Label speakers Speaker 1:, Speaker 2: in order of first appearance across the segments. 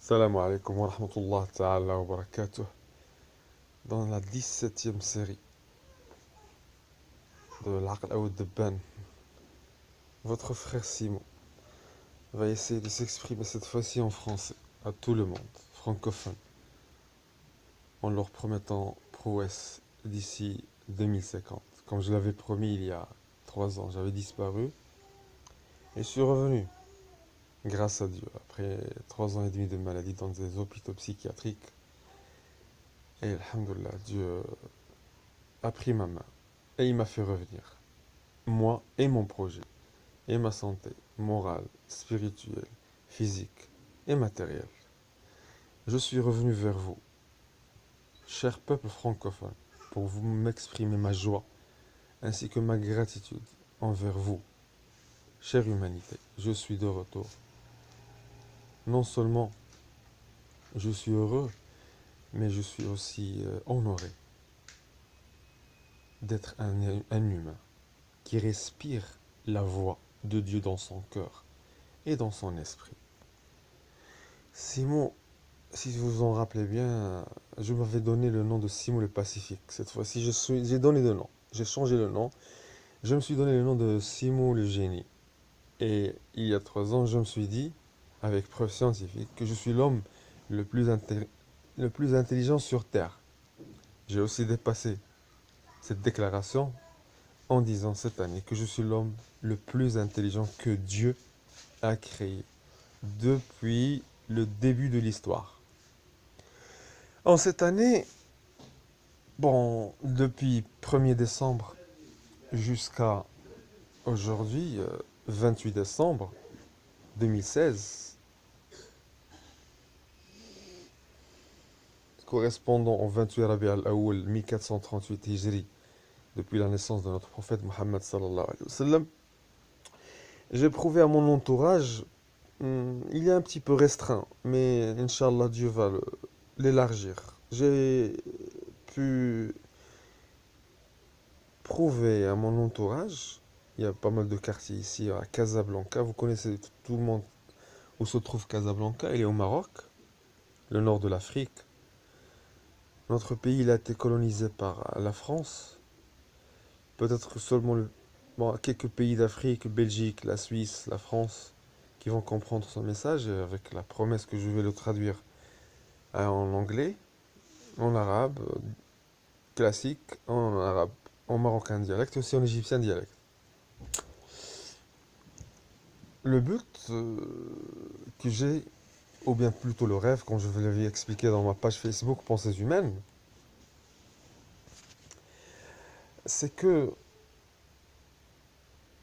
Speaker 1: Salam alaikum wa rahmatullah ta'ala wa barakatuh. Dans la 17e série de l'Aql Aoud Dabban, votre frère Simon va essayer de s'exprimer cette fois-ci en français à tout le monde, francophone, en leur promettant prouesse d'ici 2050. Comme je l'avais promis il y a 3 ans, j'avais disparu et je suis revenu, grâce à Dieu, après 3 ans et demi de maladie dans des hôpitaux psychiatriques. Et alhamdoulilah, Dieu a pris ma main et il m'a fait revenir. Moi et mon projet, et ma santé morale, spirituelle, physique et matérielle. Je suis revenu vers vous, cher peuple francophone, pour vous m'exprimer ma joie ainsi que ma gratitude envers vous, chère humanité. Je suis de retour. Non seulement je suis heureux, mais je suis aussi honoré d'être un humain qui respire la voix de Dieu dans son cœur et dans son esprit. Simon, si vous vous en rappelez bien, je m'avais donné le nom de Simon le Pacifique. Cette fois-ci, j'ai donné le nom. J'ai changé le nom. Je me suis donné le nom de Simon le Génie. Et il y a 3 ans, je me suis dit, avec preuve scientifique, que je suis l'homme le plus, le plus intelligent sur Terre. J'ai aussi dépassé cette déclaration en disant cette année que je suis l'homme le plus intelligent que Dieu a créé depuis le début de l'histoire. En cette année, bon, depuis 1er décembre jusqu'à aujourd'hui, 28 décembre 2016, correspondant au 28 Rabi al-Awwal 1438 Hijri, depuis la naissance de notre prophète Mohammed sallallahu alayhi wa sallam, j'ai prouvé à mon entourage, il est un petit peu restreint, mais Inch'Allah Dieu va l'élargir. J'ai pu prouver à mon entourage, il y a pas mal de quartiers ici à Casablanca, vous connaissez tout le monde où se trouve Casablanca, il est au Maroc, le nord de l'Afrique. Notre pays il a été colonisé par la France, peut-être seulement bon, quelques pays d'Afrique, Belgique, la Suisse, la France, qui vont comprendre son message avec la promesse que je vais le traduire en anglais, en arabe, classique, en arabe, en marocain dialecte, aussi en égyptien dialecte. Le but que j'ai, ou bien plutôt le rêve, comme je vous l'avais expliqué dans ma page Facebook Pensées humaines, c'est que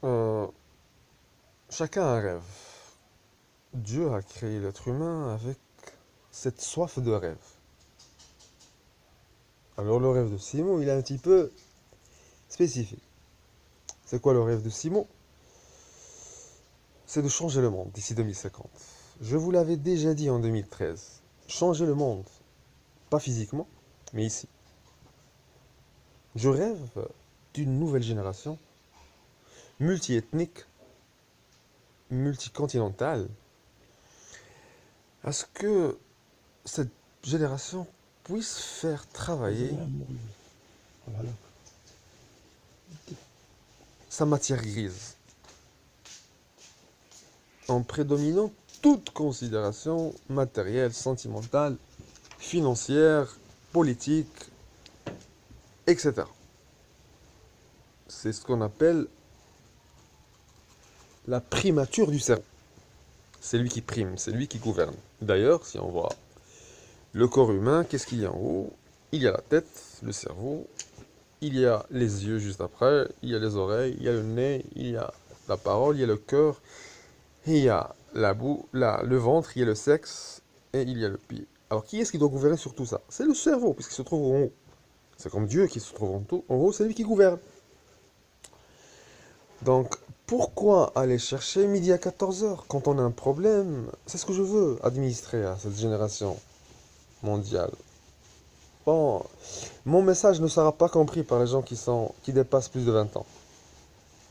Speaker 1: euh, chacun a un rêve. Dieu a créé l'être humain avec cette soif de rêve. Alors le rêve de Simon, il est un petit peu spécifique. C'est quoi le rêve de Simon? C'est de changer le monde d'ici 2050. Je vous l'avais déjà dit en 2013. Changer le monde, pas physiquement, mais ici. Je rêve d'une nouvelle génération multiethnique, multicontinentale, à ce que cette génération puisse faire travailler sa matière grise, en prédominant toute considération matérielle, sentimentale, financière, politique, etc. C'est ce qu'on appelle la primature du cerveau. C'est lui qui prime, c'est lui qui gouverne. D'ailleurs, si on voit le corps humain, qu'est-ce qu'il y a en haut? Il y a la tête, le cerveau, il y a les yeux juste après, il y a les oreilles, il y a le nez, il y a la parole, il y a le cœur, il y a le ventre, il y a le sexe et il y a le pied. Alors qui est-ce qui doit gouverner sur tout ça? C'est le cerveau, puisqu'il se trouve en haut. C'est comme Dieu qui se trouve en haut, c'est lui qui gouverne. Donc, pourquoi aller chercher midi à 14 h quand on a un problème? C'est ce que je veux administrer à cette génération mondiale. Bon, mon message ne sera pas compris par les gens qui dépassent plus de 20 ans.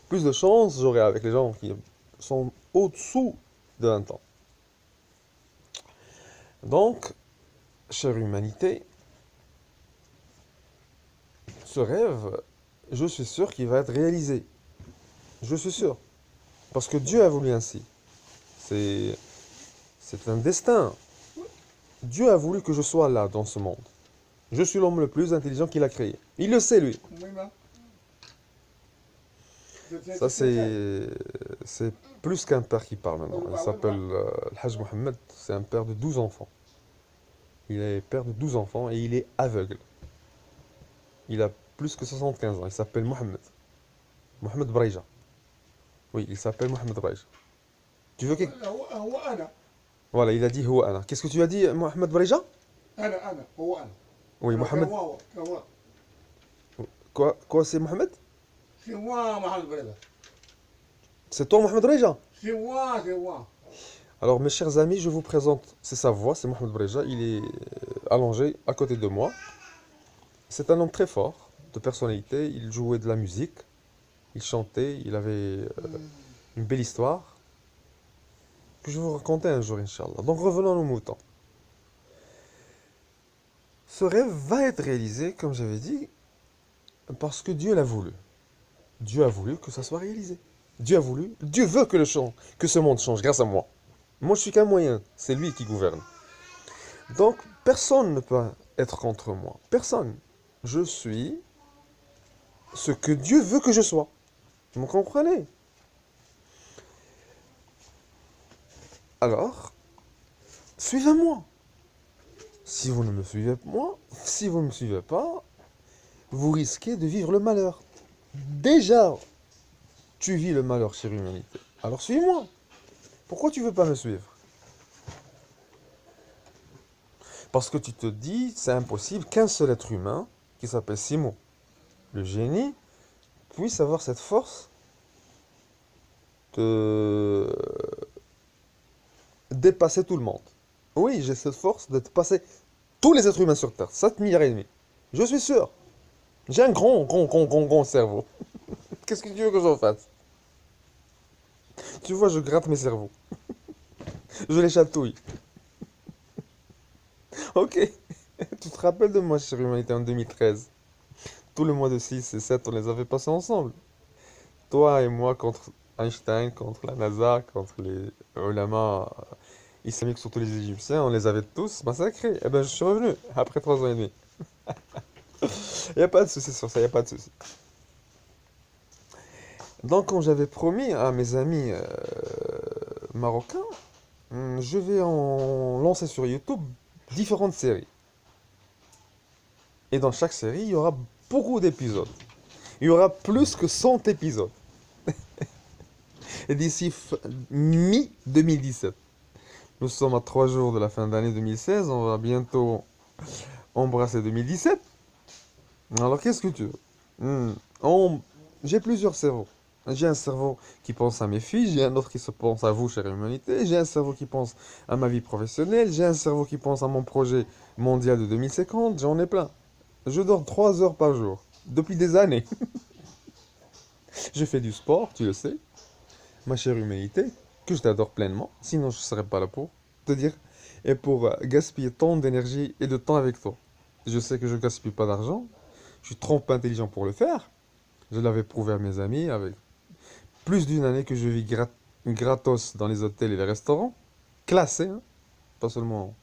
Speaker 1: Plus de chance j'aurai avec les gens qui sont au-dessous de 20 ans. Donc, chère humanité, ce rêve, je suis sûr qu'il va être réalisé. Je suis sûr. Parce que Dieu a voulu ainsi. C'est, c'est un destin. Dieu a voulu que je sois là, dans ce monde. Je suis l'homme le plus intelligent qu'il a créé. Il le sait, lui. Ça, c'est plus qu'un père qui parle maintenant. Il s'appelle Al-Hajj Mohammed. C'est un père de 12 enfants. Il est père de 12 enfants et il est aveugle. Il a plus que 75 ans. Il s'appelle Mohammed. Mohammed Braïja. Oui, il s'appelle Mohammed Braïja. Tu veux que... Voilà, il a dit Huwa ana. Qu'est-ce que tu as dit, Mohammed Braïja? Oui, Mohammed. Quoi c'est Mohammed? C'est toi, Mohammed Braïja? Alors, mes chers amis, je vous présente, c'est sa voix, c'est Mohamed Breja, il est allongé à côté de moi. C'est un homme très fort, de personnalité, il jouait de la musique, il chantait, il avait une belle histoire que je vais vous raconter un jour, Inch'Allah. Donc revenons aux moutons. Ce rêve va être réalisé, comme j'avais dit, parce que Dieu l'a voulu. Dieu a voulu que ça soit réalisé. Dieu a voulu, Dieu veut que ce monde change grâce à moi. Moi, je suis qu'un moyen, c'est lui qui gouverne. Donc, personne ne peut être contre moi. Personne. Je suis ce que Dieu veut que je sois. Vous me comprenez? Alors, suivez-moi. Si vous ne me suivez moi, si vous ne me suivez pas, vous risquez de vivre le malheur. Déjà, tu vis le malheur, chère humanité. Alors suis-moi. Pourquoi tu veux pas me suivre? Parce que tu te dis, c'est impossible qu'un seul être humain, qui s'appelle Simon, le génie, puisse avoir cette force de dépasser tout le monde. Oui, j'ai cette force de dépasser tous les êtres humains sur Terre, 7 milliards et demi. Je suis sûr. J'ai un grand cerveau. Qu'est-ce que tu veux que j'en fasse? Tu vois, je gratte mes cerveaux. Je les chatouille. Ok. Tu te rappelles de moi, chère humanité, en 2013? Tout le mois de 6 et 7, on les avait passés ensemble. Toi et moi contre Einstein, contre la NASA, contre les ulama islamiques, surtout les Égyptiens, on les avait tous massacrés. Eh ben, je suis revenu après 3 ans et demi. Il n'y a pas de souci sur ça, il n'y a pas de souci. Donc, comme j'avais promis à mes amis marocains, je vais en lancer sur YouTube différentes séries. Et dans chaque série, il y aura beaucoup d'épisodes. Il y aura plus que 100 épisodes. Et d'ici mi-2017. Nous sommes à 3 jours de la fin d'année 2016. On va bientôt embrasser 2017. Alors, qu'est-ce que tu veux? J'ai plusieurs cerveaux. J'ai un cerveau qui pense à mes filles, j'ai un autre qui se pense à vous, chère humanité, j'ai un cerveau qui pense à ma vie professionnelle, j'ai un cerveau qui pense à mon projet mondial de 2050, j'en ai plein. Je dors 3 heures par jour, depuis des années. Je fais du sport, tu le sais, ma chère humanité, que je t'adore pleinement, sinon je ne serais pas là pour te dire, et pour gaspiller tant d'énergie et de temps avec toi. Je sais que je gaspille pas d'argent, je suis trop intelligent pour le faire, je l'avais prouvé à mes amis avec plus d'une année que je vis gratos dans les hôtels et les restaurants, classés, hein, pas seulement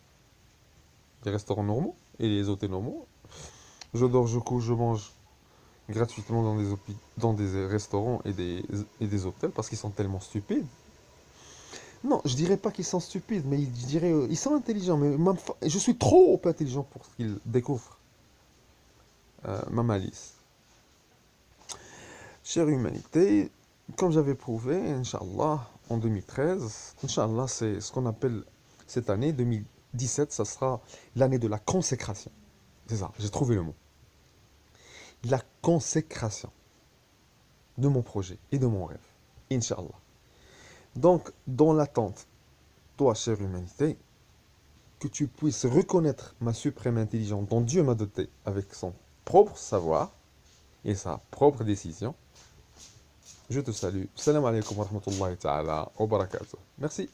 Speaker 1: les restaurants normaux et les hôtels normaux. Je dors, je couche, je mange gratuitement dans des restaurants et des hôtels parce qu'ils sont tellement stupides. Non, je dirais pas qu'ils sont stupides, mais je dirais ils sont intelligents, mais je suis trop intelligent pour ce qu'ils découvrent. Ma malice. Chère humanité, comme j'avais prouvé, Inch'Allah, en 2013, Inch'Allah, c'est ce qu'on appelle cette année, 2017, ça sera l'année de la consécration. C'est ça, j'ai trouvé le mot. La consécration de mon projet et de mon rêve. Inch'Allah. Donc, dans l'attente, toi, chère humanité, que tu puisses reconnaître ma suprême intelligence dont Dieu m'a doté avec son propre savoir et sa propre décision, je te salue. Salam alaikum wa rahmatullahi ta'ala wa barakatuh. Merci.